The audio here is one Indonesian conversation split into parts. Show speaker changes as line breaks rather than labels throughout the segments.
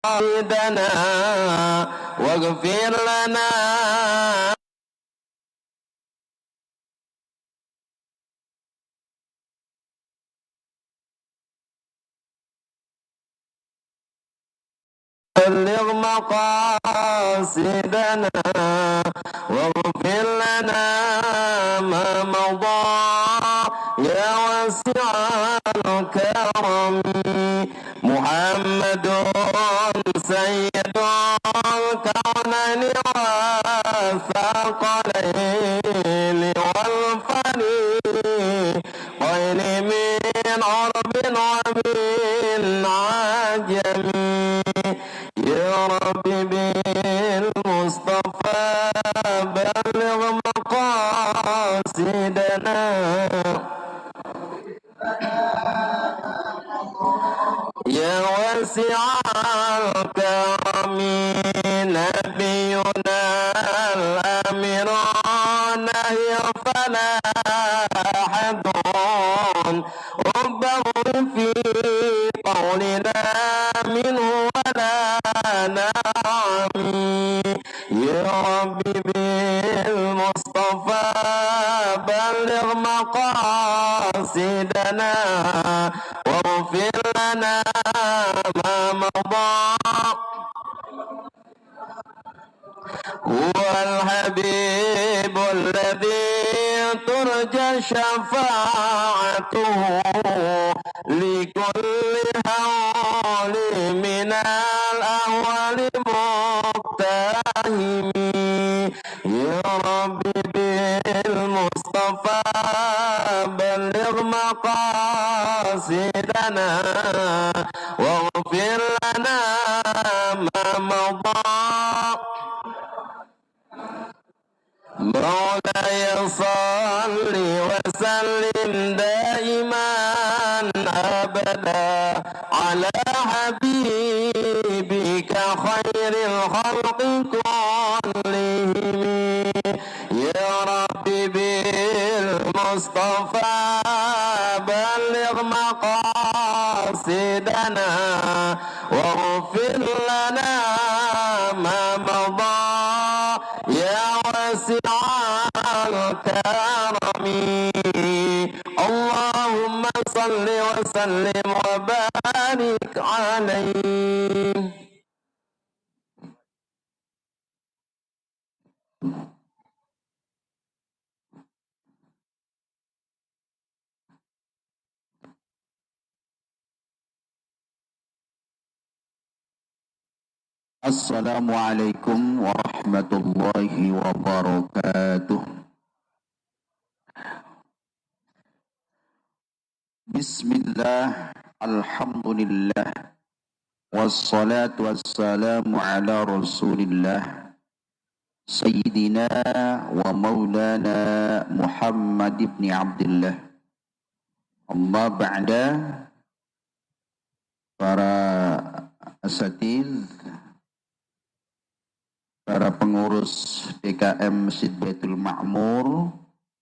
سيدنا واغفر لنا بلغ مقاصدنا واغفر لنا ما مضى يا واسع الكرم محمد سيد الكونين والثقلين والفريقين من عرب ومن عجم يا رب بالمصطفى بلغ مقاصدنا يا واسع الكرم نبينا الأمير نهي فلا أحد ربه في قولنا منه ولا نعم يا رب بالمصطفى بلغ مقاصدنا واغفر لنا ما مضى هو الحبيب الذي ترجى شفاعته لكل هول من الأهوال مقتحم يا رب بالمصطفى بلغ مقاصدنا واغفر لنا ما مضى مولاي صل وسلم دائما أبدا على حبيبك خير الخلق كلهم يا ربي بالمصطفى بلغ مقاصدنا واغفر لنا ما مضى يا واسع الكرم اللهم صل وسلم وبارك عليه. Assalamualaikum warahmatullahi wabarakatuh. Bismillah, alhamdulillah, wassalatu wassalamu ala rasulillah Sayyidina wa maulana Muhammad ibn Abdullah. Amma ba'da, para asatiz, para pengurus DKM Masjid Baitul Ma'mur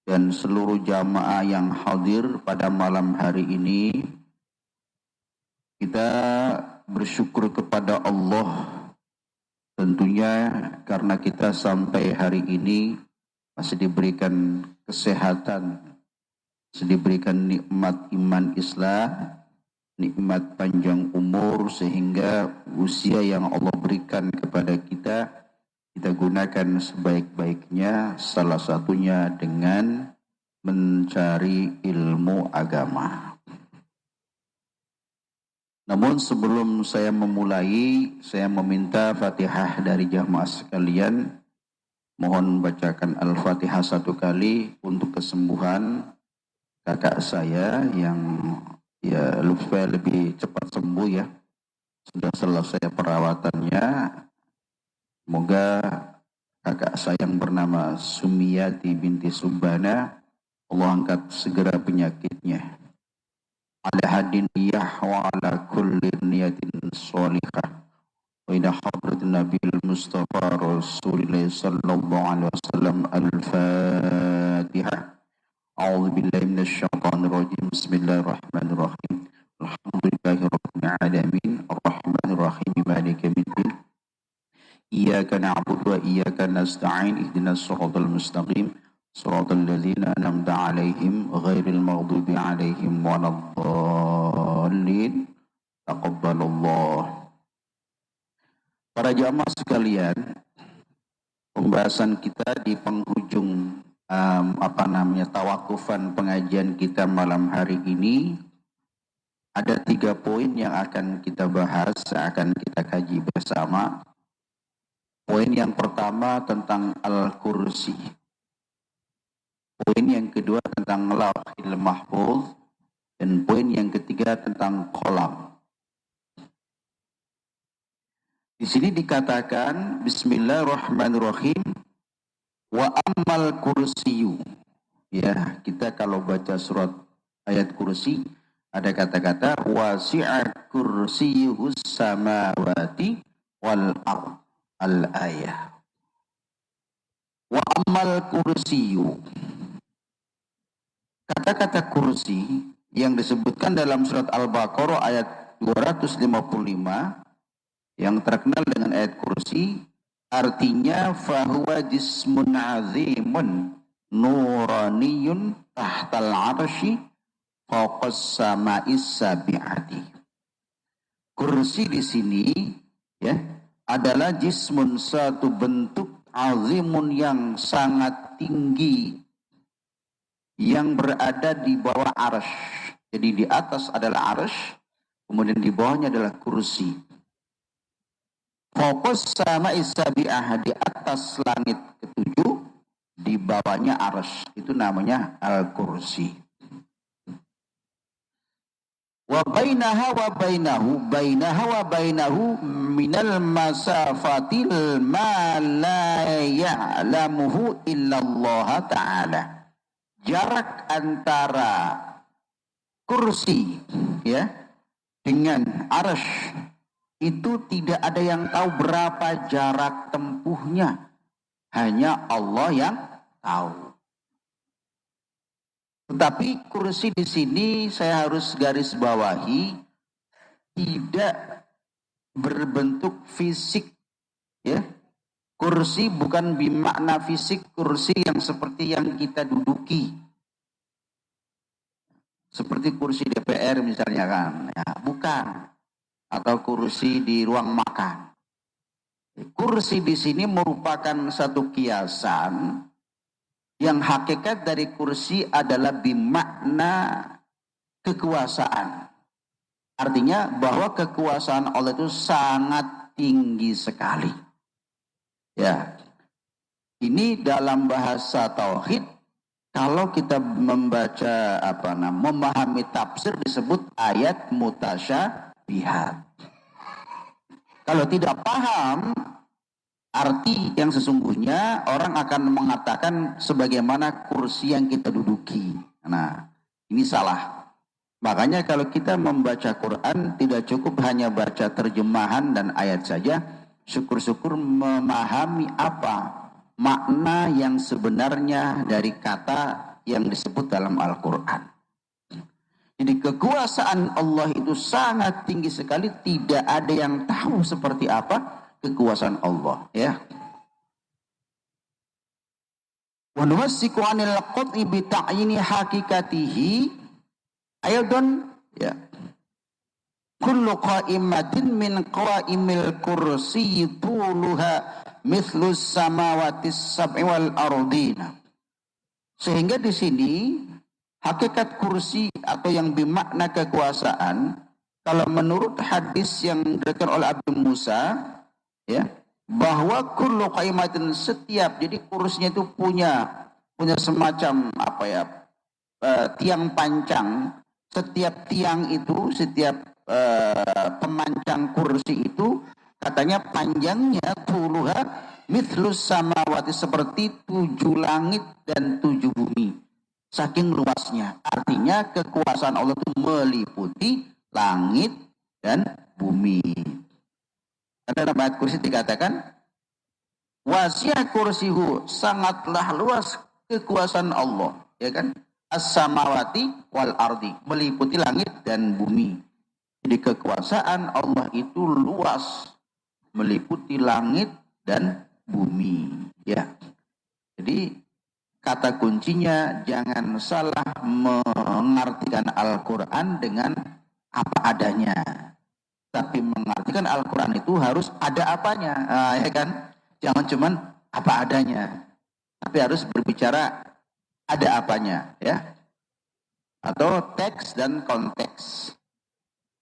dan seluruh jamaah yang hadir pada malam hari ini, kita bersyukur kepada Allah tentunya karena kita sampai hari ini masih diberikan kesehatan, masih diberikan nikmat iman Islam, nikmat panjang umur, sehingga usia yang Allah berikan kepada kita gunakan sebaik-baiknya, salah satunya dengan mencari ilmu agama. Namun sebelum saya memulai, saya meminta Fatihah dari jamaah sekalian. Mohon bacakan Al-Fatihah satu kali untuk kesembuhan kakak saya yang supaya lebih cepat sembuh ya. Sudah selesai perawatannya. Semoga kakak saya yang bernama Sumiyati binti Subana, Allah angkat segera penyakitnya. Ala hadin niyah wa ala kulli niyatin sholihah. Wa ila hadratin Nabil Mustafa Rasulullah sallallahu alaihi wasallam. Al-Fatihah. A'udzu billahi minasyaitonir rajim. Bismillahirrahmanirrahim. Alhamdulillahirabbil alamin. Arrahmanirrahim. Maliki Iyyaka na'budu wa iyyaka nasta'in ihdinas siratal mustaqim siratal ladzina an'amta 'alaihim ghairil maghdubi 'alaihim waladdallin. Taqabbalallah. Para jamaah sekalian, pembahasan kita di penghujung tawakufan pengajian kita malam hari ini ada 3 poin yang akan kita bahas, akan kita kaji bersama. Poin yang pertama tentang Al-Kursi. Poin yang kedua tentang Lauhil Mahfuz, dan poin yang ketiga tentang Qalam. Di sini dikatakan Bismillahirrahmanirrahim, wa ammal kursiyu. Ya, kita kalau baca surat ayat kursi ada kata-kata wasi'a kursiyuhus samawati wal ardh. Al-ayah. Wa ammal kursiyu. Kata-kata kursi yang disebutkan dalam surat Al-Baqarah ayat 255 yang terkenal dengan ayat kursi, artinya fahuwa jismun azimun nuraniyun tahtal arsy fawqas sama'is sabi'ati. Kursi di sini ya adalah jismun, satu bentuk azimun yang sangat tinggi yang berada di bawah arsy. Jadi di atas adalah arsy, kemudian di bawahnya adalah kursi. Fokus sama isabi'ah, di atas langit ketujuh, di bawahnya arsy. Itu namanya al-kursi. Wa bainaha wa bainahu minal masafatil ma la ya'lamuhu illallah ta'ala. Jarak antara kursi ya dengan arsy itu tidak ada yang tahu berapa jarak tempuhnya, hanya Allah yang tahu. Tetapi kursi di sini saya harus garis bawahi tidak berbentuk fisik, ya. Kursi bukan bermakna fisik kursi yang seperti yang kita duduki, seperti kursi DPR misalnya kan, ya, bukan. Atau kursi di ruang makan. Kursi di sini merupakan satu kiasan yang hakikat dari kursi adalah bimakna kekuasaan. Artinya bahwa kekuasaan Allah itu sangat tinggi sekali. Ya, ini dalam bahasa tauhid. Kalau kita membaca memahami tafsir disebut ayat mutasyabihat. Kalau tidak paham arti yang sesungguhnya, orang akan mengatakan sebagaimana kursi yang kita duduki. Nah, ini salah. Makanya kalau kita membaca Quran tidak cukup hanya baca terjemahan dan ayat saja. Syukur-syukur memahami apa makna yang sebenarnya dari kata yang disebut dalam Al-Quran. Jadi kekuasaan Allah itu sangat tinggi sekali, tidak ada yang tahu seperti apa kekuasaan Allah, ya. Wa nuwassiku 'anil qat'i bi ta'yini hakikatihi aydan, ya. Kullu qa'imatin min qa'imil kursi tuluha mithlus samawati sab'i wal ardina. Sehingga di sini hakikat kursi atau yang bermakna kekuasaan, kalau menurut hadis yang diriwayatkan oleh Abu Musa, ya, bahwa kullu qaimatin, setiap, jadi kursinya itu punya semacam tiang pancang. Setiap tiang itu, setiap pemancang kursi itu katanya panjangnya tuluha mithlus samawati, seperti 7 langit dan 7 bumi. Saking luasnya. Artinya kekuasaan Allah itu meliputi langit dan bumi. Karena dalam ayat kursi dikatakan wasi'a kursihu, sangatlah luas kekuasaan Allah, ya kan? As-samawati wal ardi, meliputi langit dan bumi. Jadi kekuasaan Allah itu luas, meliputi langit dan bumi. Ya. Jadi kata kuncinya jangan salah mengartikan Al-Quran dengan apa adanya. Tapi mengartikan Al-Quran itu harus ada apanya, ya kan? Jangan cuman apa adanya, tapi harus berbicara ada apanya, ya. Atau teks dan konteks.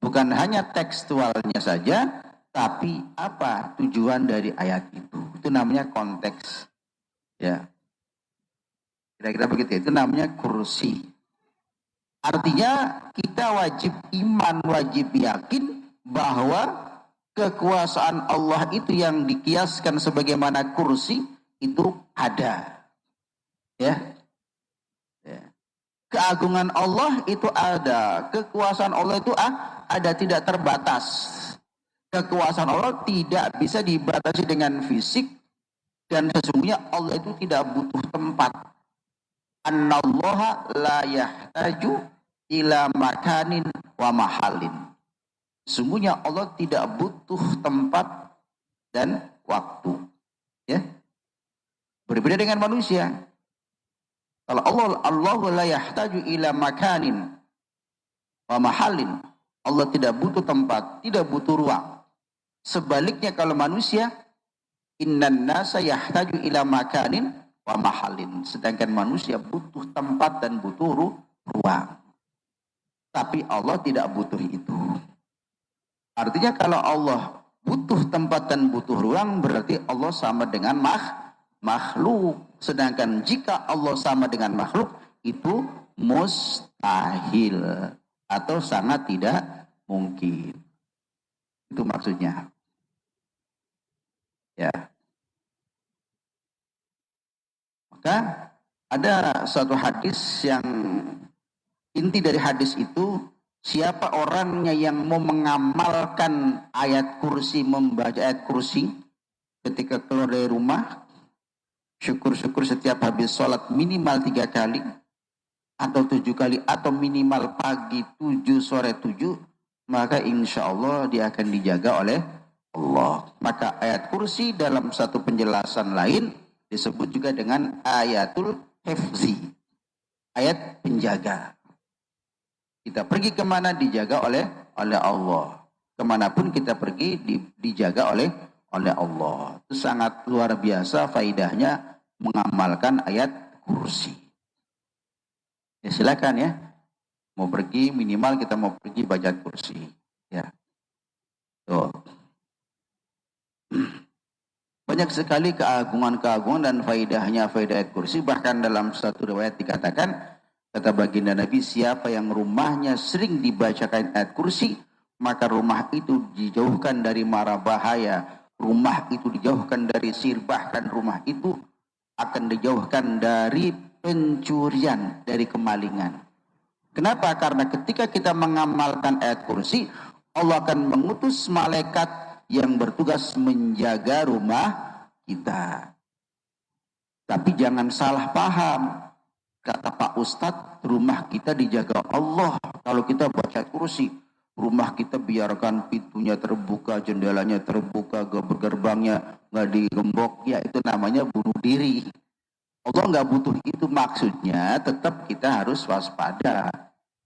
Bukan hanya tekstualnya saja, tapi apa tujuan dari ayat itu. Itu namanya konteks, ya. Kira-kira begitu. Itu namanya kursi. Artinya kita wajib iman, wajib yakin bahwa kekuasaan Allah itu yang dikiaskan sebagaimana kursi itu ada. Ya. Ya. Keagungan Allah itu ada, kekuasaan Allah itu ada, tidak terbatas. Kekuasaan Allah tidak bisa dibatasi dengan fisik, dan sesungguhnya Allah itu tidak butuh tempat. Annallaha la yahtaju ila makanin wa mahalin. Sungguhnya Allah tidak butuh tempat dan waktu. Ya. Berbeda dengan manusia. Kalau Allah la yahtaju ila makanin wa mahalin. Allah tidak butuh tempat, tidak butuh ruang. Sebaliknya kalau manusia, innan nasa yahtaju ila makanin wa mahalin. Sedangkan manusia butuh tempat dan butuh ruang. Tapi Allah tidak butuh itu. Artinya kalau Allah butuh tempat dan butuh ruang, berarti Allah sama dengan makhluk. Sedangkan jika Allah sama dengan makhluk, itu mustahil atau sangat tidak mungkin. Itu maksudnya. Ya. Maka ada satu hadis yang inti dari hadis itu, siapa orangnya yang mau mengamalkan ayat kursi, membaca ayat kursi ketika keluar dari rumah, syukur-syukur setiap habis sholat minimal 3 kali atau 7 kali atau minimal pagi 7 sore 7, maka insya Allah dia akan dijaga oleh Allah. Maka ayat kursi dalam satu penjelasan lain disebut juga dengan ayatul hifzi, ayat penjaga. Kita pergi kemana dijaga oleh Allah. Kemanapun kita pergi dijaga oleh Allah. Itu sangat luar biasa faidahnya mengamalkan ayat kursi. Ya silakan ya. Mau pergi minimal kita mau pergi baca kursi. Ya. Tuh. Banyak sekali keagungan-keagungan dan faidahnya faidah ayat kursi. Bahkan dalam satu riwayat dikatakan, kata baginda Nabi, siapa yang rumahnya sering dibacakan ayat kursi, maka rumah itu dijauhkan dari mara bahaya, rumah itu dijauhkan dari sihir, bahkan rumah itu akan dijauhkan dari pencurian, dari kemalingan. Kenapa? Karena ketika kita mengamalkan ayat kursi, Allah akan mengutus malaikat yang bertugas menjaga rumah kita. Tapi jangan salah paham. Kata Pak Ustadz, rumah kita dijaga Allah. Kalau kita baca kursi, rumah kita biarkan pintunya terbuka, jendelanya terbuka, gerbangnya nggak digembok, ya itu namanya bunuh diri. Allah nggak butuh itu, maksudnya tetap kita harus waspada,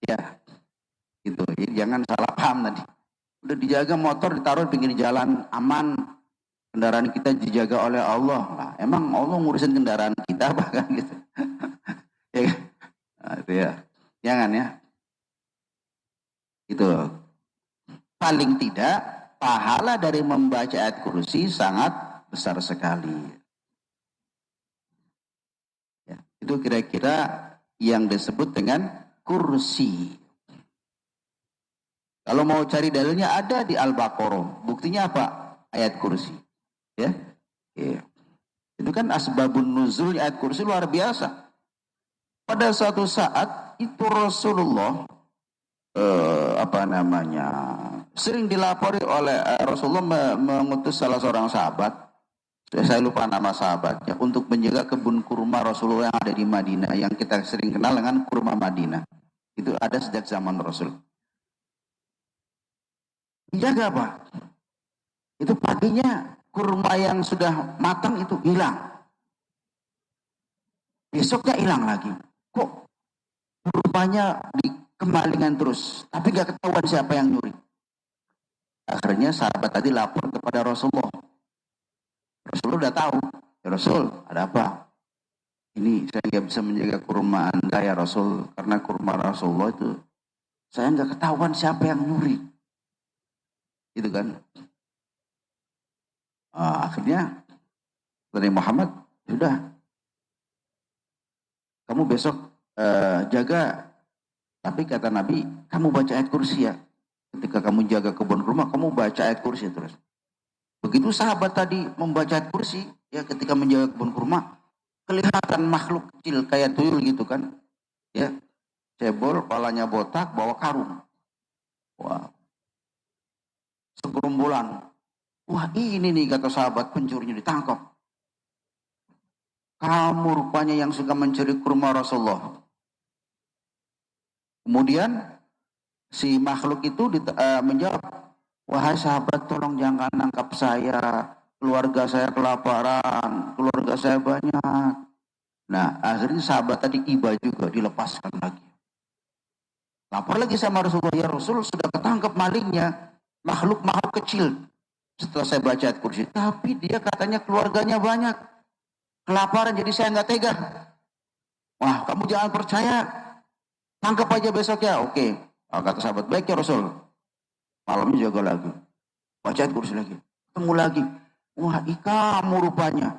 ya, gitu. Jadi jangan salah paham tadi. Udah dijaga motor ditaruh di pinggir jalan aman, kendaraan kita dijaga oleh Allah. Nah, emang Allah ngurusin kendaraan kita apa kan gitu? Ya, nah, itu ya, jangan ya. Itu paling tidak pahala dari membaca ayat kursi sangat besar sekali. Ya, itu kira-kira yang disebut dengan kursi. Kalau mau cari dalilnya ada di Al-Baqarah. Buktinya apa? Ayat kursi. Ya, ya. Itu kan asbabun nuzul ayat kursi luar biasa. Pada suatu saat itu Rasulullah sering dilapori oleh Rasulullah mengutus salah seorang sahabat, saya lupa nama sahabatnya, untuk menjaga kebun kurma Rasulullah yang ada di Madinah, yang kita sering kenal dengan kurma Madinah. Itu ada sejak zaman Rasul. Dijaga apa? Itu paginya kurma yang sudah matang itu hilang. Besoknya hilang lagi. Kok kurmanya dikembalikan terus, tapi gak ketahuan siapa yang nyuri. Akhirnya sahabat tadi lapor kepada Rasulullah. Rasulullah udah tahu. Ya Rasul, ada apa? Ini saya nggak bisa menjaga kurma Anda ya Rasul, karena kurma Rasulullah itu saya nggak ketahuan siapa yang nyuri. Gitu kan. Akhirnya dari Muhammad, sudah, kamu besok jaga. Tapi kata Nabi, kamu baca ayat kursi ya. Ketika kamu jaga kebun kurma, kamu baca ayat kursi terus. Begitu sahabat tadi membaca ayat kursi, ya ketika menjaga kebun kurma, kelihatan makhluk kecil kayak tuyul gitu kan. Ya, cebol, kepalanya botak, bawa karung. Wah, segerombolan. Wah, ini nih kata sahabat, pencurinya ditangkap. Kamu rupanya yang suka mencuri kurma Rasulullah. Kemudian si makhluk itu menjawab, wahai sahabat, tolong jangan nangkap saya. Keluarga saya kelaparan, keluarga saya banyak. Nah, akhirnya sahabat tadi iba juga, dilepaskan lagi. Lapor lagi sama Rasulullah, ya Rasul, sudah ketangkep malingnya, makhluk-makhluk kecil. Setelah saya baca ayat kursi, tapi dia katanya keluarganya banyak, kelaparan, jadi saya nggak tega. Wah, kamu jangan percaya, tangkap aja besok ya. Oke, kata sahabat, baik ya Rasul. Malamnya jaga lagi, baca ayat kursi lagi, ketemu lagi. Wah, kamu rupanya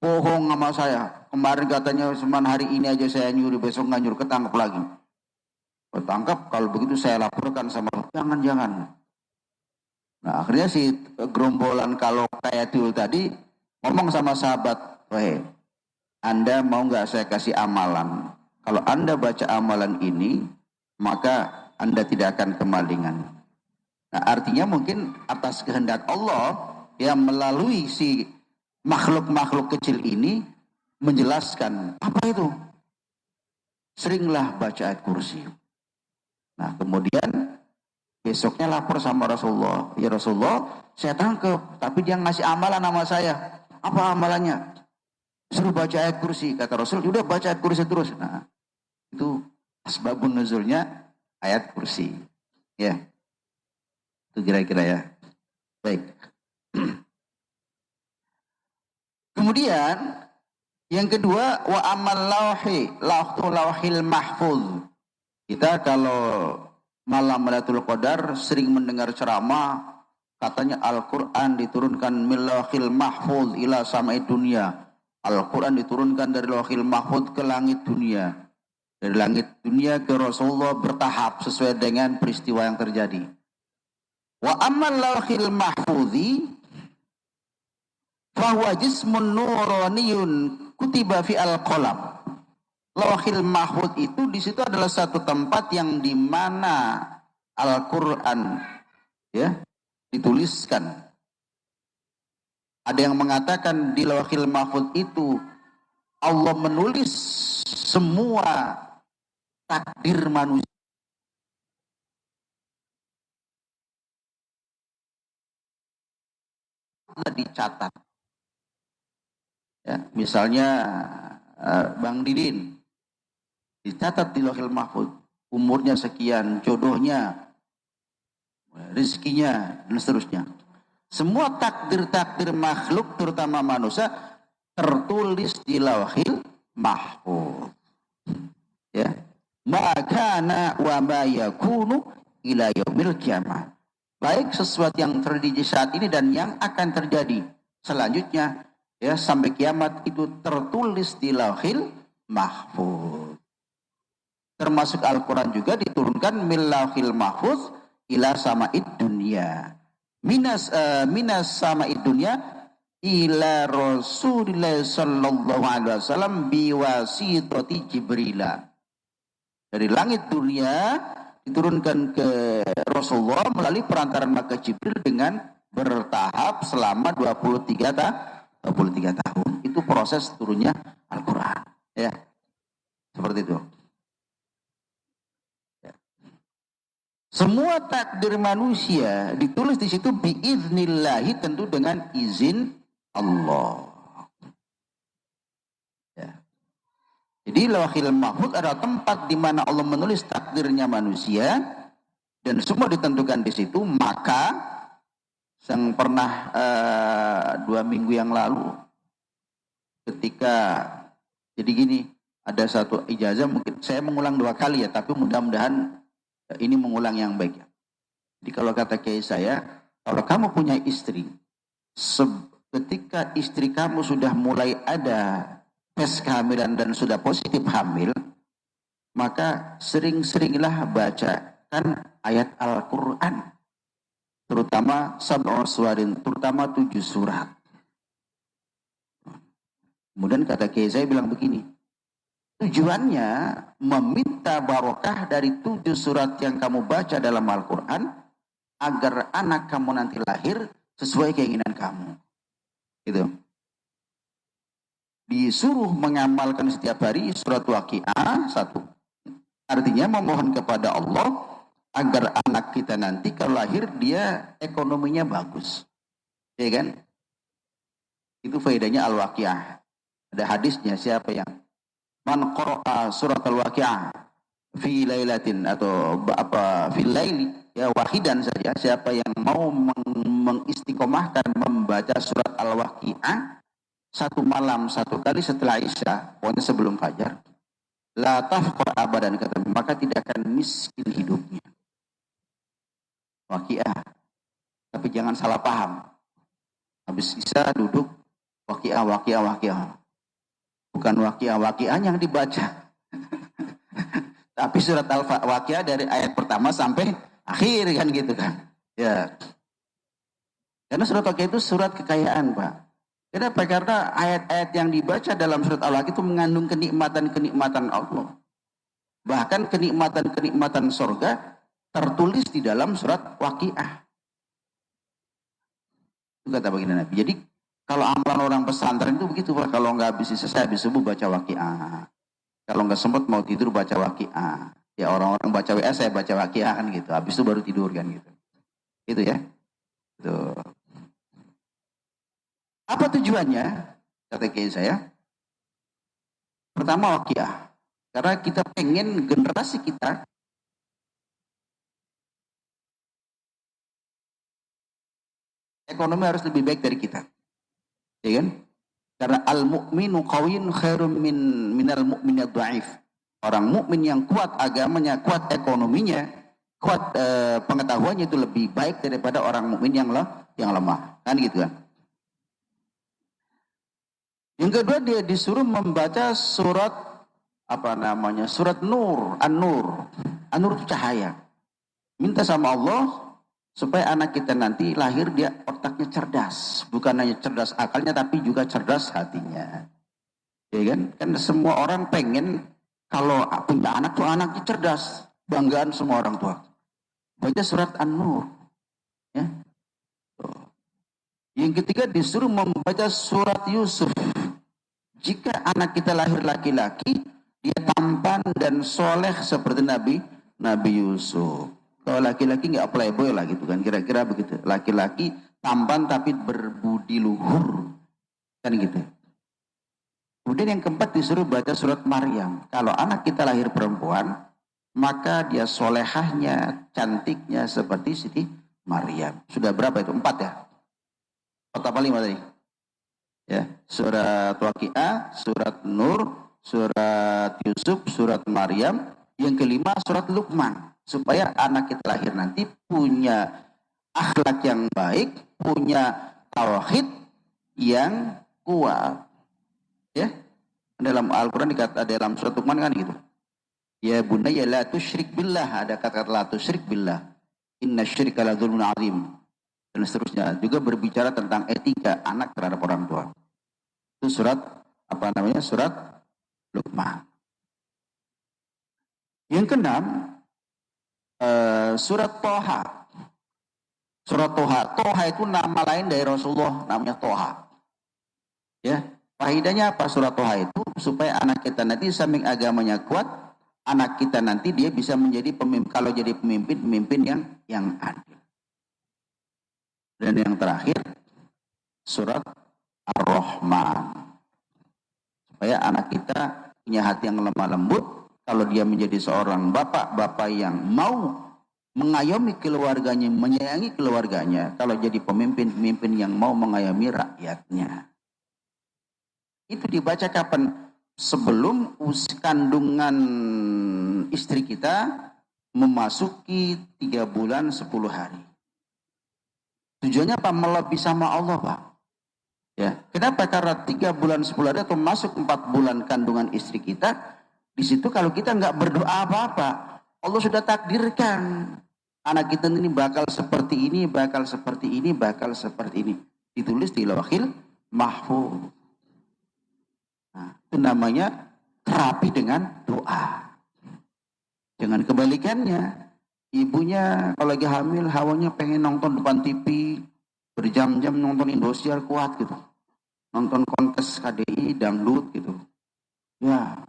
bohong sama saya. Kemarin katanya cuma hari ini aja saya nyuri, besok nggak nyuri, ketangkap lagi. Ketangkap, kalau begitu saya laporkan sama, jangan. Nah, akhirnya si gerombolan kalau kayak tuyul tadi ngomong sama sahabat, weh, Anda mau nggak saya kasih amalan? Kalau Anda baca amalan ini, maka Anda tidak akan kemalingan. Nah, artinya mungkin atas kehendak Allah yang melalui si makhluk-makhluk kecil ini menjelaskan apa itu. Seringlah baca ayat kursi. Nah, kemudian besoknya lapor sama Rasulullah, ya Rasulullah, saya tangkap, tapi dia ngasih amalan sama saya. Apa amalannya? Suruh baca ayat kursi. Kata Rasul, udah baca ayat kursi terus. Nah, itu asbabun nuzulnya ayat kursi. Ya, itu kira-kira ya. Baik. Kemudian yang kedua, wa amal lauhil mahfuz. Kita kalau malam Lailatul Qadar sering mendengar ceramah, katanya Al-Quran diturunkan min lauhil mahfuz ila samai dunia. Al-Quran diturunkan dari lauhil mahfuz ke langit dunia. Dari langit dunia ke Rasulullah bertahap sesuai dengan peristiwa yang terjadi. Wa amal lauhil mahfuzi fahuwa jismun nuraniyun kutiba fi al-qalam. Lauhil mahfuz itu di situ adalah satu tempat yang di mana Al-Quran ya dituliskan. Ada yang mengatakan di lauhil mahfuz itu Allah menulis semua takdir manusia. Dicatat. Ya, misalnya Bang Didin dicatat di lauhil mahfuz, umurnya sekian, jodohnya, rezekinya, dan seterusnya. Semua takdir-takdir makhluk, terutama manusia, tertulis di lauhil mahfuz. Ya, makana wa ma yakunu ila yaumil qiyamah. Baik sesuatu yang terjadi saat ini dan yang akan terjadi selanjutnya, ya sampai kiamat, itu tertulis di lauhil mahfuz. Termasuk Al-Quran juga diturunkan min lauhil mahfuz ila sama'id dunya. Minas sama'id dunya ila Rasulillah sallallahu alaihi wasallam biwasitati Jibrila. Dari langit dunia diturunkan ke Rasulullah melalui perantaran malaikat Jibril dengan bertahap selama 23 tahun. Itu proses turunnya Al-Quran. Ya, seperti itu. Semua takdir manusia ditulis di situ biiznillahi, tentu dengan izin Allah. Ya. Jadi Lauhul Mahfuz adalah tempat di mana Allah menulis takdirnya manusia dan semua ditentukan di situ. Maka yang pernah 2 minggu yang lalu ketika jadi gini, ada satu ijazah, mungkin saya mengulang 2 kali ya, tapi mudah-mudahan ini mengulang yang baik ya. Jadi kalau kata kiai saya, kalau kamu punya istri, ketika istri kamu sudah mulai ada tes kehamilan dan sudah positif hamil, maka sering-seringlah bacakan ayat Al-Quran, terutama sab'u suwarin, terutama 7 surat. Kemudian kata kiai saya bilang begini, tujuannya meminta barokah dari 7 surat yang kamu baca dalam Al-Quran, agar anak kamu nanti lahir sesuai keinginan kamu. Gitu. Disuruh mengamalkan setiap hari surat Waqiah 1. Artinya memohon kepada Allah agar anak kita nanti kalau lahir dia ekonominya bagus. Ya kan? Itu faedahnya Al-Waqiah. Ada hadisnya, siapa yang man qara'a surat Al-Waqi'ah fi lailatin atau fi laili ya wahidan saja, siapa yang mau mengistiqomahkan membaca surat Al-Waqi'ah 1 malam 1 kali setelah Isya, pokoknya sebelum fajar, la tafqar abadan, kata, maka tidak akan miskin hidupnya. Waqi'ah, tapi jangan salah paham, habis Isya duduk Waqi'ah. Bukan Waqi'ah yang dibaca. Tapi surat Al-Waqi'ah dari ayat pertama sampai akhir kan gitu kan. Ya. Karena surat Waqi'ah itu surat kekayaan, Pak. Kenapa? Karena ayat-ayat yang dibaca dalam surat Al-Waqi'ah itu mengandung kenikmatan-kenikmatan Allah. Bahkan kenikmatan-kenikmatan surga tertulis di dalam surat Waqi'ah. Itu kata baginda Nabi. Jadi kalau amalan orang pesantren itu begitu, Pak. Kalau nggak habis selesai habis subuh baca Waqi'ah. Kalau nggak sempat mau tidur baca Waqi'ah. Ya orang-orang baca WA, saya baca Waqi'ah kan gitu. Habis itu baru tidur kan gitu. Itu ya. Tuh. Apa tujuannya? Kata kiai saya. Pertama Waqi'ah. Karena kita pengen generasi kita ekonomi harus lebih baik dari kita. Ya kan? Karena al-mu'minu qawiyun khairum minal mu'minad dhaif. Orang mukmin yang kuat agamanya, kuat ekonominya, kuat pengetahuannya itu lebih baik daripada orang mukmin yang lemah. Kan gitu kan? Yang kedua, dia disuruh membaca surat surat Nur, An-Nur. An-Nur itu cahaya. Minta sama Allah supaya anak kita nanti lahir dia otaknya cerdas, bukan hanya cerdas akalnya tapi juga cerdas hatinya. Ya kan? Kan semua orang pengen kalau punya anak tuh anaknya cerdas, banggaan semua orang tua. Baca surat An-Nur. Ya. Yang ketiga disuruh membaca surat Yusuf. Jika anak kita lahir laki-laki, dia tampan dan soleh seperti Nabi Yusuf. Kalau laki-laki nggak playboy lah gitu kan, kira-kira begitu. Laki-laki tampan tapi berbudi luhur, kan gitu. Kemudian yang keempat disuruh baca surat Maryam. Kalau anak kita lahir perempuan, maka dia solehahnya, cantiknya seperti Siti Maryam. Sudah berapa itu? 4 ya? 4 apa 5 tadi? Ya, surat Waqi'ah, surat Nur, surat Yusuf, surat Maryam. Yang kelima surat Luqman. Supaya anak kita lahir nanti punya akhlak yang baik, punya tauhid yang kuat. Ya, dalam Al-Quran dikata dalam surat Luqman kan gitu. Ya bunayya la tusyrik billah, ada kata-kata la tusyrik billah. Inna syirka la dzulmun azim. Dan seterusnya. Juga berbicara tentang etika anak terhadap orang tua. Itu surat Surat Luqman. Yang keenam, surat Toha. Surat Toha. Toha itu nama lain dari Rasulullah, namanya Toha. Ya, faedahnya apa surat Toha itu? Supaya anak kita nanti samping agamanya kuat, anak kita nanti dia bisa menjadi pemimpin, kalau jadi pemimpin yang adil. Dan yang terakhir surat Ar-Rahman, supaya anak kita punya hati yang lemah lembut. Kalau dia menjadi seorang bapak yang mau mengayomi keluarganya, menyayangi keluarganya, kalau jadi pemimpin yang mau mengayomi rakyatnya. Itu dibaca kapan? Sebelum kandungan istri kita memasuki 3 bulan 10 hari. Tujuannya apa? Melebih sama Allah, Pak. Ya, kenapa? Karena 3 bulan 10 hari atau masuk 4 bulan kandungan istri kita, di situ kalau kita nggak berdoa apa-apa, Allah sudah takdirkan anak kita ini bakal seperti ini, bakal seperti ini, bakal seperti ini. Ditulis di Lauhil Mahfuz. Nah, itu namanya terapi dengan doa. Jangan kebalikannya. Ibunya kalau lagi hamil, hawanya pengen nonton depan TV, berjam-jam nonton Indosiar kuat gitu. Nonton kontes KDI, dangdut gitu. Ya,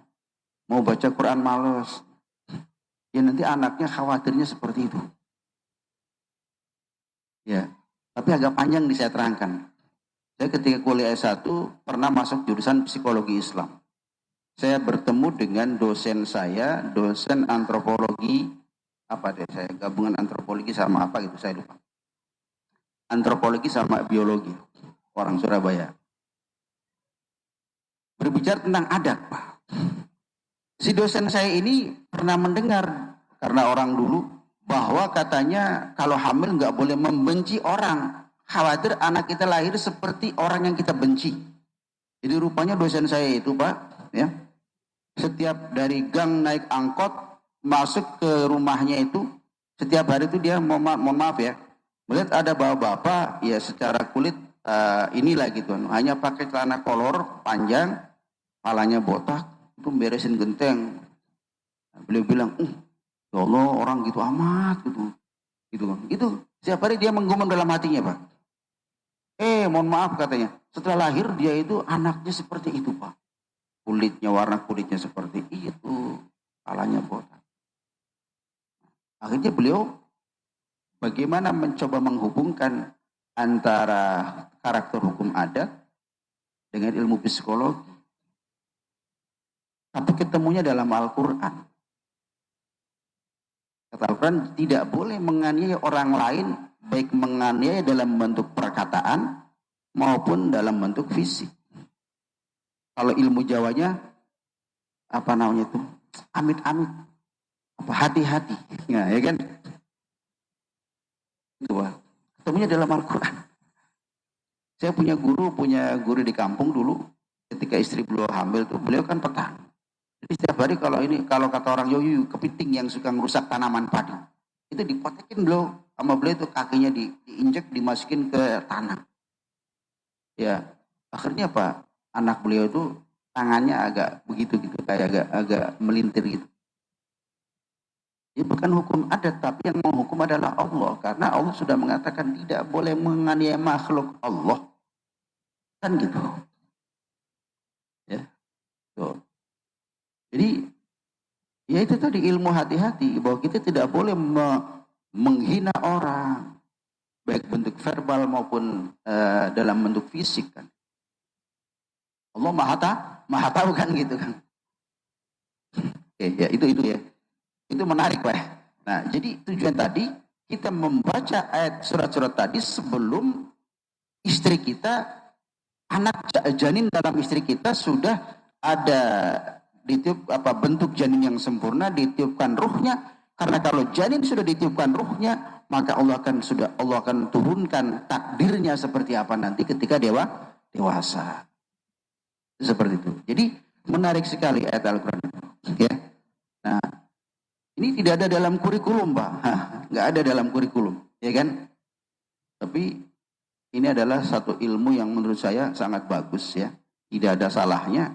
mau baca Quran males. Ya nanti anaknya khawatirnya seperti itu. Ya, tapi agak panjang nih saya terangkan. Saya ketika kuliah S1 pernah masuk jurusan psikologi Islam. Saya bertemu dengan dosen saya, dosen antropologi, apa deh saya, gabungan antropologi sama apa gitu, saya lupa. Antropologi sama biologi, orang Surabaya. Berbicara tentang adat, Pak. Si dosen saya ini pernah mendengar, karena orang dulu, bahwa katanya kalau hamil nggak boleh membenci orang. Khawatir anak kita lahir seperti orang yang kita benci. Jadi rupanya dosen saya itu, Pak, ya, setiap dari gang naik angkot masuk ke rumahnya itu, setiap hari itu dia mohon maaf ya, melihat ada bapak-bapak ya secara kulit inilah gitu, hanya pakai celana kolor panjang, kepalanya botak, itu beresin genteng. Beliau bilang, ya Allah orang gitu amat gitu kan. Itu setiap hari dia menggumam dalam hatinya, Pak. Mohon maaf katanya, setelah lahir dia itu anaknya seperti itu, Pak. Warna kulitnya seperti itu, kepalanya botak. Akhirnya beliau bagaimana mencoba menghubungkan antara karakter hukum adat dengan ilmu psikologi. Tapi ketemunya dalam Al-Quran. Kata Al-Quran tidak boleh menganiaya orang lain, baik menganiaya dalam bentuk perkataan maupun dalam bentuk fisik. Kalau ilmu Jawanya apa namanya itu? Amit-amit. Apa hati-hati. Ya kan? Itu, ketemunya dalam Al-Quran. Saya punya guru di kampung dulu, ketika istri beliau hamil tuh, beliau kan petani. Jadi setiap hari kalau kata orang yoyu, kepiting yang suka merusak tanaman padi, itu dipotekin sama beliau itu kakinya diinjek, dimasukin ke tanah. Ya, akhirnya apa? Anak beliau itu tangannya agak begitu gitu, kayak agak melintir gitu. Ini bukan hukum adat, tapi yang menghukum adalah Allah. Karena Allah sudah mengatakan tidak boleh menganiaya makhluk Allah. Kan gitu. Ya. Tuh. Jadi, ya itu tadi ilmu hati-hati. Bahwa kita tidak boleh menghina orang. Baik bentuk verbal maupun dalam bentuk fisik kan. Allah maha tahu kan gitu kan. Ya itu ya. Itu menarik, Pak. Nah, jadi tujuan tadi kita membaca ayat surat-surat tadi sebelum istri kita, anak janin dalam istri kita sudah ada ditiup bentuk janin yang sempurna, ditiupkan ruhnya. Karena kalau janin sudah ditiupkan ruhnya, maka Allah akan turunkan takdirnya seperti apa nanti ketika dewasa. Seperti itu. Jadi menarik sekali ayat Al-Quran. Ya. Nah, ini tidak ada dalam kurikulum, Pak. Nggak ada dalam kurikulum, ya kan? Tapi ini adalah satu ilmu yang menurut saya sangat bagus ya. Tidak ada salahnya.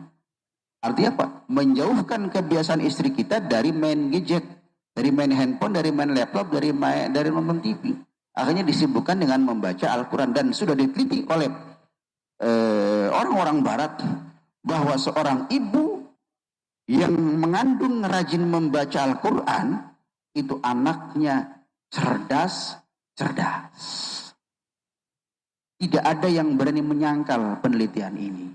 Artinya apa? Menjauhkan kebiasaan istri kita dari main gadget, dari main handphone, dari main laptop, dari nonton TV. Akhirnya disibukkan dengan membaca Al-Quran. Dan sudah diteliti oleh orang-orang Barat bahwa seorang ibu yang mengandung rajin membaca Al-Quran, itu anaknya cerdas. Tidak ada yang berani menyangkal penelitian ini.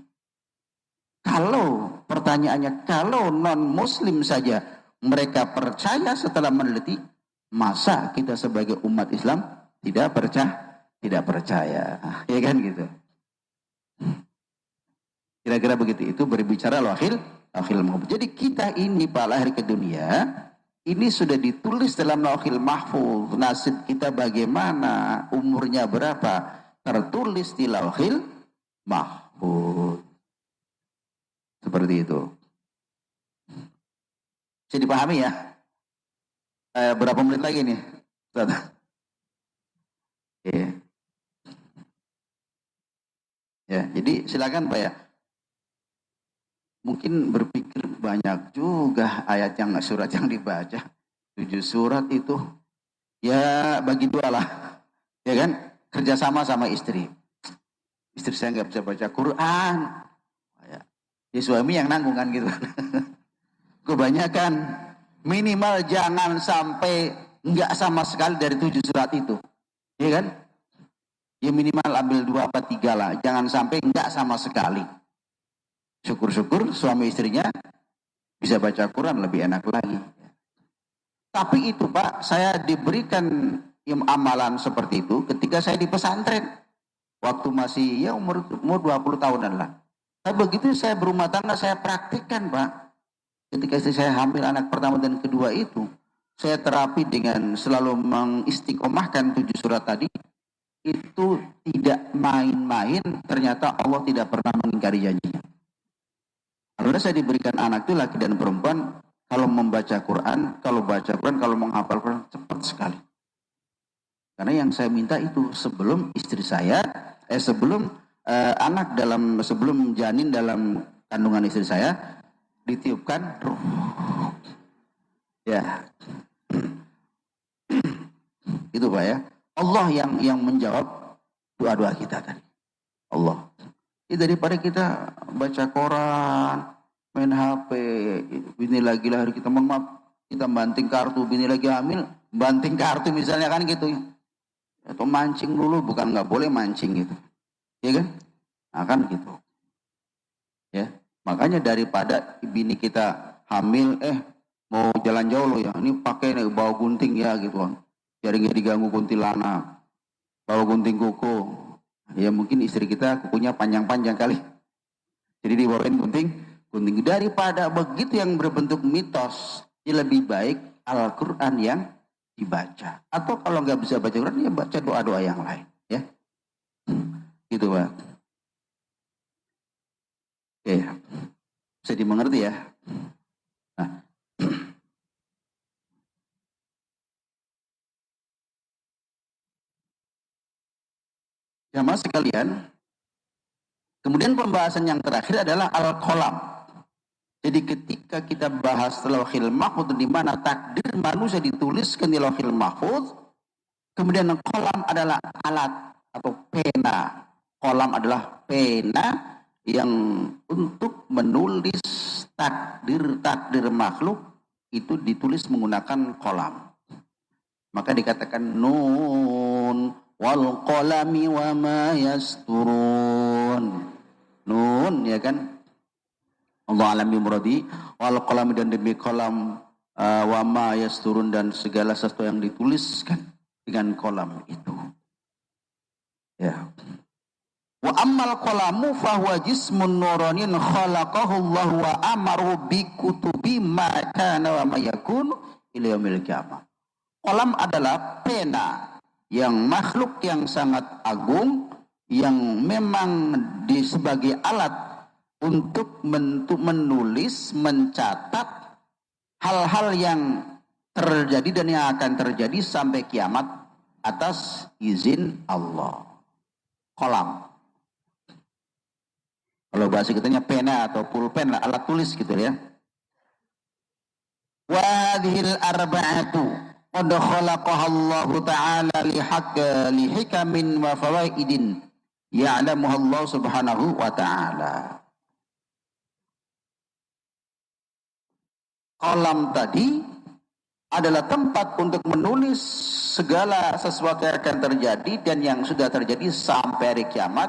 Kalau pertanyaannya, kalau non-muslim saja mereka percaya setelah meneliti, masa kita sebagai umat Islam tidak percaya? Ya kan gitu. Kira-kira begitu. Itu berbicara lahir mahfuz. Jadi kita ini Pak lahir ke dunia, ini sudah ditulis dalam lauhil mahfuz. Nasib kita bagaimana, umurnya berapa, tertulis di lauhil mahfuz. Seperti itu. Bisa dipahami ya? Berapa menit lagi nih? Ya, jadi silakan Pak ya. Mungkin berpikir banyak juga ayat yang surat yang dibaca. 7 surat itu ya bagi 2 lah. Ya kan? Kerjasama sama istri. Istri saya nggak bisa baca Quran. Ya suami yang nanggung kan gitu. Kebanyakan minimal jangan sampai nggak sama sekali dari 7 surat itu. Ya kan? Ya minimal ambil 2 apa 3 lah. Jangan sampai nggak sama sekali. Syukur-syukur suami istrinya bisa baca Quran lebih enak lagi. Tapi itu Pak, saya diberikan amalan seperti itu ketika saya di pesantren. Waktu masih ya umur 20 tahunan lah. Tapi begitu saya berumah tangga, saya praktikkan Pak. Ketika istri saya hamil anak pertama dan kedua itu, saya terapi dengan selalu mengistiqomahkan 7 surat tadi. Itu tidak main-main, ternyata Allah tidak pernah mengingkari janjinya. Kalau saya diberikan anak itu laki dan perempuan, kalau membaca Quran, kalau menghafal Quran cepat sekali. Karena yang saya minta itu sebelum istri saya, sebelum sebelum janin dalam kandungan istri saya ditiupkan ruh. Ya, itu Pak ya. Allah yang menjawab doa-doa kita tadi. Allah. Daripada kita baca Quran, main HP, bini lagi lahir kita maaf, kita banting kartu, bini lagi hamil, banting kartu misalnya kan gitu. Atau mancing dulu, bukan nggak boleh mancing gitu. Ya kan? Nah kan gitu. Ya, makanya daripada bini kita hamil, mau jalan jauh loh ya, ini pakai nih bawa gunting ya gitu kan. Biar nggak diganggu kuntilanak, bawa gunting kuku. Ya mungkin istri kita kukunya panjang-panjang kali. Jadi dibawain gunting. Daripada begitu yang berbentuk mitos, ya lebih baik Al-Quran yang dibaca. Atau kalau nggak bisa baca Quran, ya baca doa-doa yang lain. Ya, gitu Pak. Oke, bisa dimengerti ya. Nah. Jamaah sekalian, kemudian pembahasan yang terakhir adalah al-qalam. Jadi ketika kita bahas lauhil mahfuz di mana takdir manusia dituliskan di lauhil mahfuz, kemudian qalam adalah alat atau pena. Qalam adalah pena yang untuk menulis takdir makhluk itu ditulis menggunakan qalam. Maka dikatakan nun wal qalami wa ma yasturun. Nun ya kan? Allah alami muradi wal qalami dan demi qalam wa ma yasturun dan segala sesuatu yang dituliskan dengan qalam itu. Ya. Wa ammal qalamu fa huwa jismun nuranin khalaqahu Allah wa amaru bi kutubi ma kana wa ma yakunu ila yaumil qiyamah. Qalam adalah pena yang makhluk yang sangat agung yang memang sebagai alat untuk menulis, mencatat hal-hal yang terjadi dan yang akan terjadi sampai kiamat atas izin Allah. Qalam. Kalau bahasa kitanya pena atau pulpen lah, alat tulis gitu ya. Wa hadhil arba'atu qad khalaqaha Allah Ta'ala li hikamin wa fawaidin ya'lamuha Allah Subhanahu wa ta'ala. Kolam tadi adalah tempat untuk menulis segala sesuatu yang akan terjadi dan yang sudah terjadi sampai hari kiamat,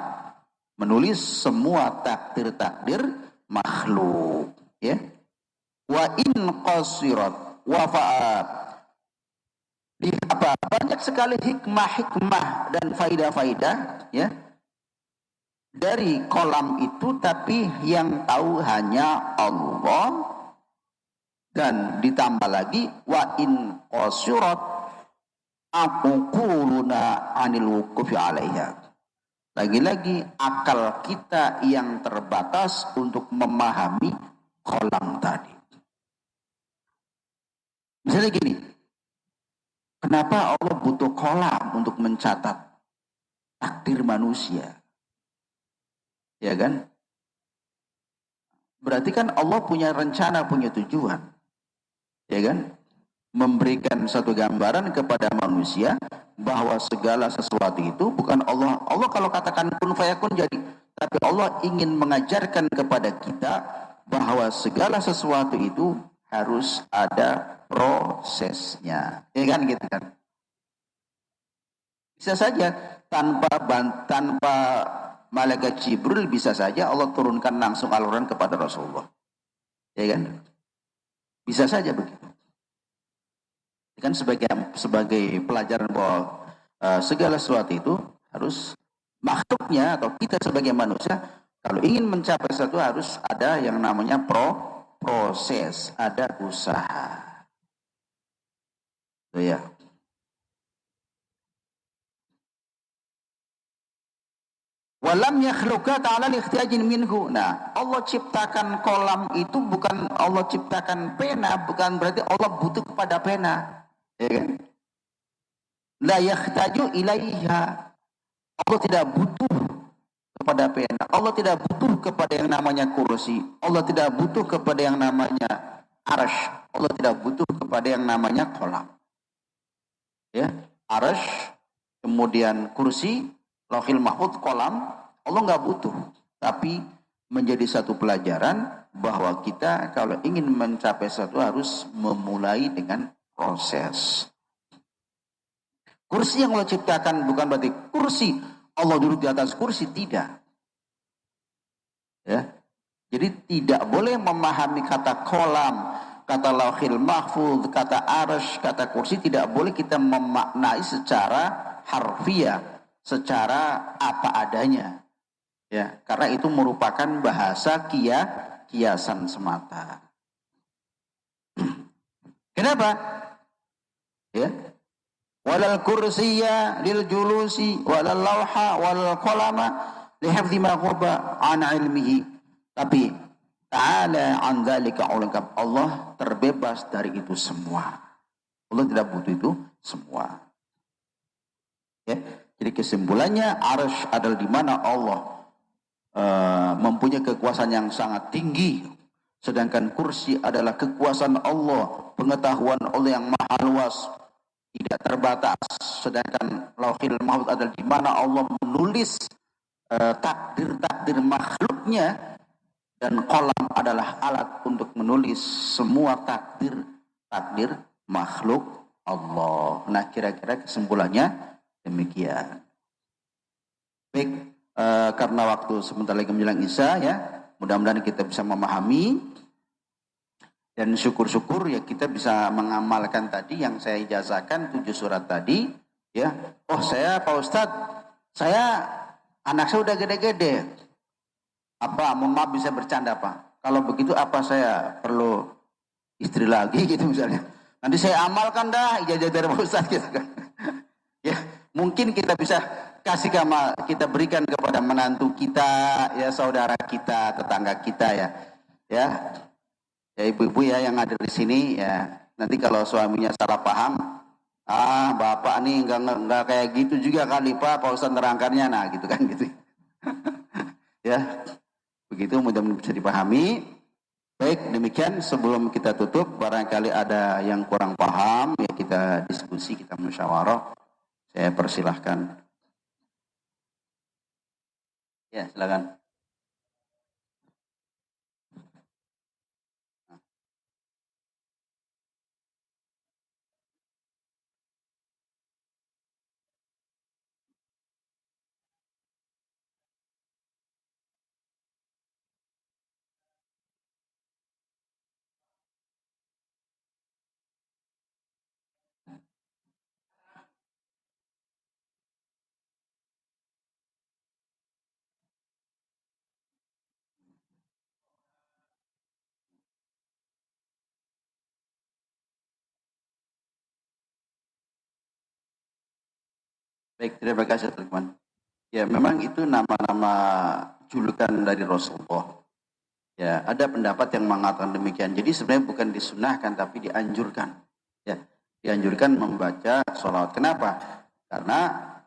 menulis semua takdir-takdir makhluk, ya. Wa in qasirat wa fa'at. Apa? Banyak sekali hikmah-hikmah dan faidah-faidah, ya, dari kolam itu, tapi yang tahu hanya Allah. Dan ditambah lagi wa in qasirat aquluna anil wuqufi 'alaiha. Lagi-lagi akal kita yang terbatas untuk memahami kolam tadi. Misalnya gini, kenapa Allah butuh kolam untuk mencatat takdir manusia? Ya kan? Berarti kan Allah punya rencana, punya tujuan. Ya kan? Memberikan satu gambaran kepada manusia bahwa segala sesuatu itu bukan Allah. Allah kalau katakan kun fayakun jadi. Tapi Allah ingin mengajarkan kepada kita bahwa segala sesuatu itu harus ada prosesnya. Ya kan gitu kan? Bisa saja tanpa malaikat Jibril, bisa saja Allah turunkan langsung Al-Quran kepada Rasulullah. Ya kan? Bisa saja begitu. Kan sebagai pelajaran bahwa segala sesuatu itu harus makhluknya atau kita sebagai manusia kalau ingin mencapai sesuatu harus ada yang namanya proses, ada usaha. So, ya. Walam yakhluqa ta'ala lihtiyajin minhu. Nah, Allah ciptakan kolam itu bukan Allah ciptakan pena, bukan berarti Allah butuh kepada pena. Ya kan? La yahtaju ilaiha. Allah tidak butuh kepada pena. Allah tidak butuh kepada yang namanya kursi. Allah tidak butuh kepada yang namanya arsh. Allah tidak butuh kepada yang namanya kolam. Ya, arsh, kemudian kursi, lauhil mahfuz, kolam. Allah nggak butuh. Tapi menjadi satu pelajaran bahwa kita kalau ingin mencapai sesuatu harus memulai dengan proses. Kursi yang Allah ciptakan bukan berarti kursi Allah duduk di atas kursi, tidak. Ya. Jadi tidak boleh memahami kata kolam, kata lauhil mahfuz, kata arsh, kata kursi, tidak boleh kita memaknai secara harfiah, secara apa adanya. Ya, karena itu merupakan bahasa kiasan semata. Kenapa? Ya. Walal kursiyya lil julusi walal lawha walal qalama lihafdhi ma ghaba an ilmihi. Tapi ta'ala an dzalika ulangkap, Allah terbebas dari itu semua. Allah tidak butuh itu semua. Ya. Jadi kesimpulannya arsy adalah di mana Allah mempunyai kekuasaan yang sangat tinggi. Sedangkan kursi adalah kekuasaan Allah, pengetahuan Allah yang maha luas, tidak terbatas. Sedangkan lauhil mahfuz adalah di mana Allah menulis takdir-takdir makhluknya, dan kolam adalah alat untuk menulis semua takdir makhluk Allah. Nah, kira-kira kesimpulannya demikian. Baik, karena waktu sebentar lagi menjelang Isya, ya, mudah-mudahan kita bisa memahami. Dan syukur-syukur ya kita bisa mengamalkan tadi yang saya ijazahkan 7 surat tadi, ya. Oh, saya Pak Ustadz, anak saya udah gede-gede. Apa, mohon maaf bisa bercanda Pak. Kalau begitu apa saya perlu istri lagi gitu misalnya. Nanti saya amalkan dah ijazah dari Pak Ustadz gitu kan. Ya, mungkin kita bisa kasih kita berikan kepada menantu kita, ya, saudara kita, tetangga kita, ya. Ya. Ya, ibu-ibu ya yang ada di sini, ya, nanti kalau suaminya salah paham, bapak nih nggak kayak gitu juga kali Pak Ustadz nerangkannya, nah gitu kan gitu. Ya, begitu mudah-mudahan bisa dipahami. Baik, demikian sebelum kita tutup, barangkali ada yang kurang paham, ya kita diskusi, kita musyawarah. Saya persilahkan. Ya, silakan. Baik, terima kasih teman. Ya, memang itu nama-nama julukan dari Rasulullah. Ya, ada pendapat yang mengatakan demikian. Jadi sebenarnya bukan disunahkan tapi dianjurkan. Ya, dianjurkan membaca sholawat. Kenapa? Karena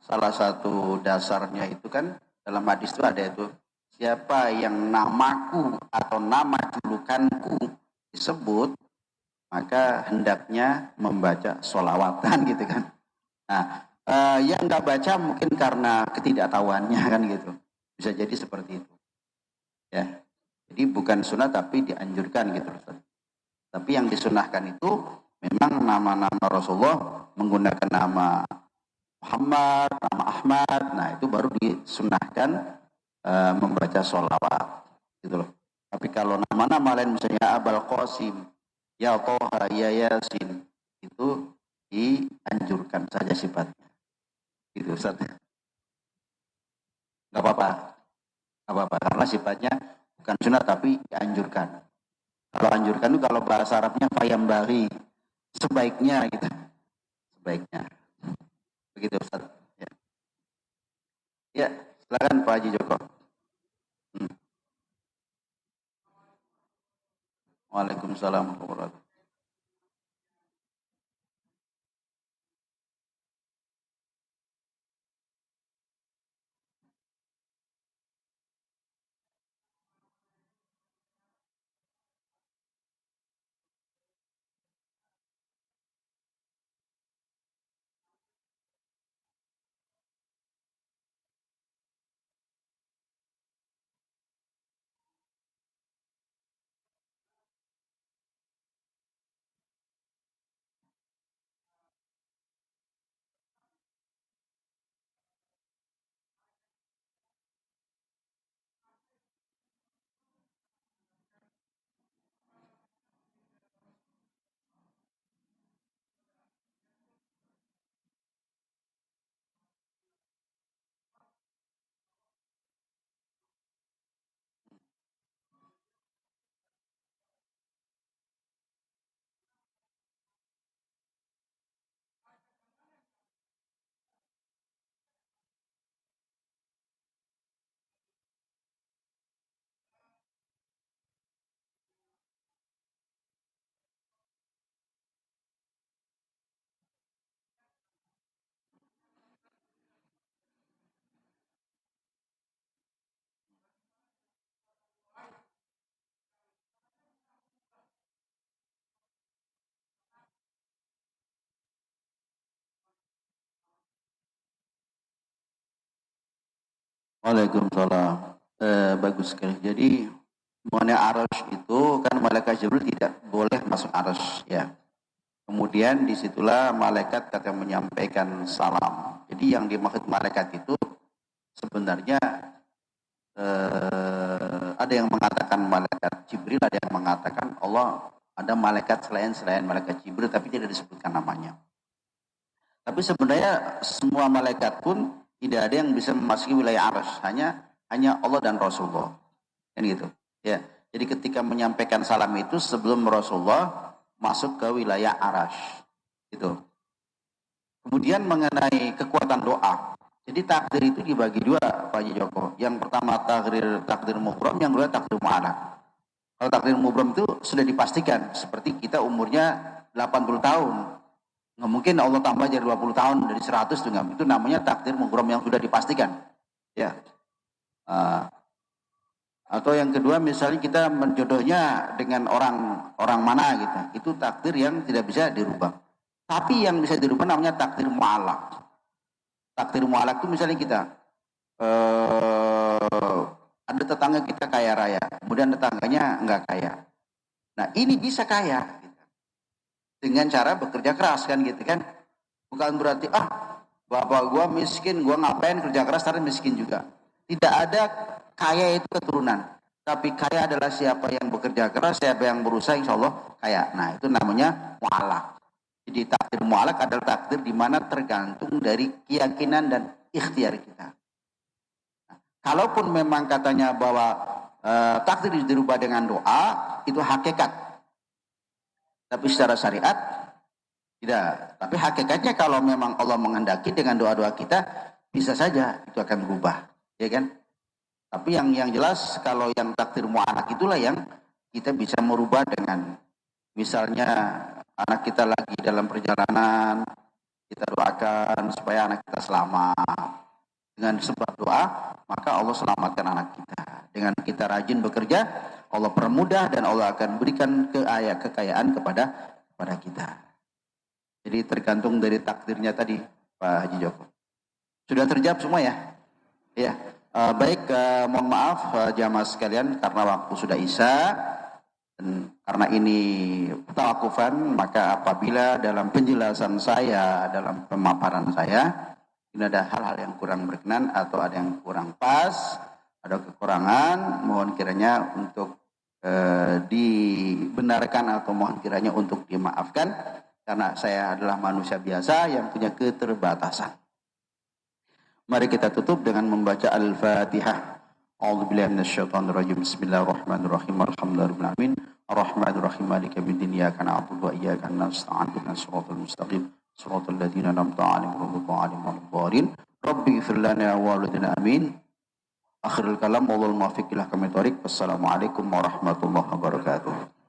salah satu dasarnya itu kan dalam hadis itu ada itu, siapa yang namaku atau nama julukanku disebut, maka hendaknya membaca sholawatan gitu kan. Nah, yang nggak baca mungkin karena ketidaktahuannya kan gitu. Bisa jadi seperti itu. Ya. Jadi bukan sunnah tapi dianjurkan gitu. Tapi yang disunahkan itu memang nama-nama Rasulullah menggunakan nama Muhammad, nama Ahmad. Nah itu baru disunahkan membaca sholawat gitu loh. Tapi kalau nama-nama lain misalnya Abul Qasim, ya Toha, ya Yasin, itu dianjurkan saja sifatnya. Gitu Ustaz. Gak apa-apa. Gak apa-apa karena sifatnya bukan sunnah tapi dianjurkan. Kalau anjurkan itu kalau bahasa Arabnya fayambari, sebaiknya gitu. Sebaiknya. Begitu Ustaz. Ya, ya silakan Pak Haji Joko. Waalaikumsalam warahmatullahi wabarakatuh. Waalaikumsalam. Bagus sekali. Jadi mengenai arus itu kan malaikat Jibril tidak boleh masuk arus ya. Kemudian disitulah malaikat akan menyampaikan salam. Jadi yang dimaksud malaikat itu sebenarnya ada yang mengatakan malaikat Jibril, ada yang mengatakan Allah ada malaikat selain malaikat Jibril tapi tidak disebutkan namanya. Tapi sebenarnya semua malaikat pun tidak ada yang bisa memasuki wilayah arasy, hanya Allah dan Rasulullah. Kan gitu. Ya. Jadi ketika menyampaikan salam itu sebelum Rasulullah masuk ke wilayah arasy. Gitu. Kemudian mengenai kekuatan doa. Jadi takdir itu dibagi dua Pak Haji Joko. Yang pertama takdir mubram, yang kedua takdir mu'alaq. Kalau takdir mubram itu sudah dipastikan seperti kita umurnya 80 tahun. Nggak mungkin Allah tambah jadi 20 tahun dari 100 tuh nggak. Itu namanya takdir mubram yang sudah dipastikan. Ya. Atau yang kedua misalnya kita menjodohnya dengan orang mana gitu. Itu takdir yang tidak bisa dirubah. Tapi yang bisa dirubah namanya takdir mu'alaq. Takdir mu'alaq itu misalnya kita ada tetangga kita kaya raya, kemudian tetangganya nggak kaya. Nah ini bisa kaya dengan cara bekerja keras kan gitu kan. Bukan berarti bapak gua miskin, gua ngapain kerja keras tapi miskin juga. Tidak ada kaya itu keturunan. Tapi kaya adalah siapa yang bekerja keras, siapa yang berusaha, insya Allah kaya. Nah itu namanya mu'alaq. Jadi takdir mu'alaq adalah takdir di mana tergantung dari keyakinan dan ikhtiar kita. Nah, kalaupun memang katanya bahwa takdir dirubah dengan doa, itu hakikat. Tapi secara syariat Tidak. Tapi hakikatnya kalau memang Allah menghendaki dengan doa-doa kita, bisa saja itu akan berubah, ya kan? Tapi yang jelas kalau yang takdir mu'anak itulah yang kita bisa merubah dengan misalnya anak kita lagi dalam perjalanan, kita doakan supaya anak kita selamat. Dengan sebab doa, maka Allah selamatkan anak kita. Dengan kita rajin bekerja, Allah permudah dan Allah akan berikan kekayaan kepada kita. Jadi tergantung dari takdirnya tadi, Pak Haji Joko. Sudah terjawab semua ya? Ya. Baik, mohon maaf jamaah sekalian karena waktu sudah isya. Dan karena ini tawakufan, maka apabila dalam penjelasan saya, dalam pemaparan saya, ini ada hal-hal yang kurang berkenan atau ada yang kurang pas, ada kekurangan, mohon kiranya untuk dibenarkan atau mohon kiranya untuk dimaafkan, karena saya adalah manusia biasa yang punya keterbatasan. Mari kita tutup dengan membaca Al-Fatihah. A'udzubillahi minasyaitonirrajim. Bismillahirrahmanirrahim. Alhamdulillahirabbil alamin. Arrahmanirrahim. Maliki yaumiddin. Iyyaka na'budu wa iyyaka nasta'in. Ihdinas siratal mustaqim. Siratal ladzina an'amta 'alaihim ghairil maghdubi 'alaihim. Rabbi ighfir lana wa walidina amin. Akhirul kalam wal muwaffiq ila kamil thariq. Wassalamualaikum warahmatullahi wabarakatuh.